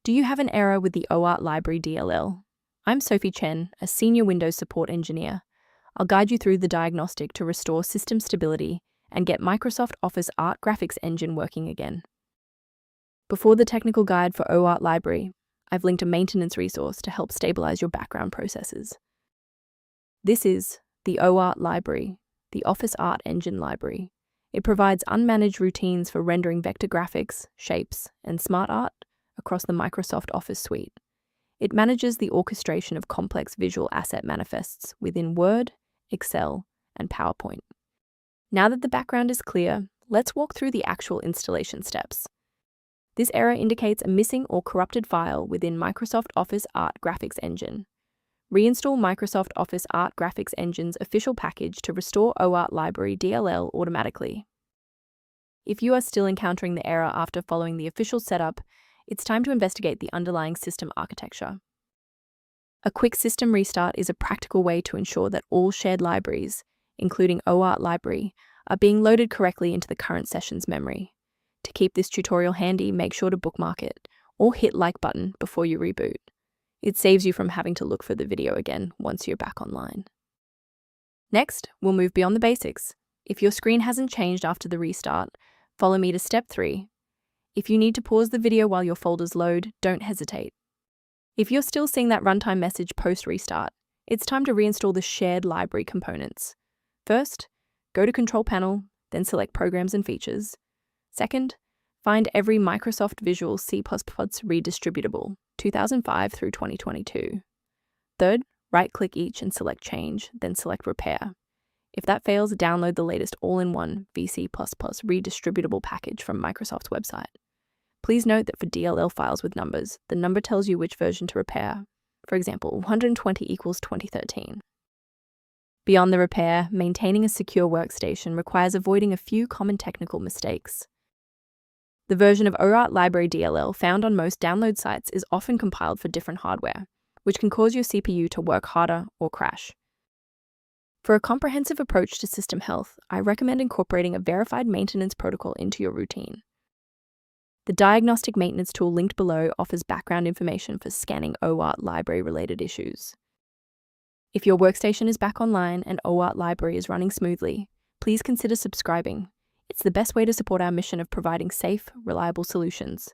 Do you have an error with the Oart Library DLL? I'm Sophie Chen, a senior Windows support engineer. I'll guide you through the diagnostic to restore system stability and get Microsoft Office Art graphics engine working again. Before the technical guide for Oart Library, I've linked a maintenance resource to help stabilize your background processes. This is the Oart Library, the Office Art Engine library. It provides unmanaged routines for rendering vector graphics, shapes, and SmartArt across the Microsoft Office suite. It manages the orchestration of complex visual asset manifests within Word, Excel, and PowerPoint. Now that the background is clear, let's walk through the actual installation steps. This error indicates a missing or corrupted file within Microsoft Office Art Graphics Engine. Reinstall Microsoft Office Art Graphics Engine's official package to restore Oart Library DLL automatically. If you are still encountering the error after following the official setup, it's time to investigate the underlying system architecture. A quick system restart is a practical way to ensure that all shared libraries, including Oart Library, are being loaded correctly into the current session's memory. To keep this tutorial handy, make sure to bookmark it or hit like button before you reboot. It saves you from having to look for the video again once you're back online. Next, we'll move beyond the basics. If your screen hasn't changed after the restart, follow me to step 3. If you need to pause the video while your folders load, don't hesitate. If you're still seeing that runtime message post-restart, it's time to reinstall the shared library components. First, go to Control Panel, then select Programs and Features. Second, find every Microsoft Visual C++ redistributable, 2005 through 2022. Third, right-click each and select Change, then select Repair. If that fails, download the latest all-in-one VC++ redistributable package from Microsoft's website. Please note that for DLL files with numbers, the number tells you which version to repair. For example, 120 equals 2013. Beyond the repair, maintaining a secure workstation requires avoiding a few common technical mistakes. The version of Oart Library DLL found on most download sites is often compiled for different hardware, which can cause your CPU to work harder or crash. For a comprehensive approach to system health, I recommend incorporating a verified maintenance protocol into your routine. The diagnostic maintenance tool linked below offers background information for scanning Oart Library-related issues. If your workstation is back online and Oart Library is running smoothly, please consider subscribing. It's the best way to support our mission of providing safe, reliable solutions.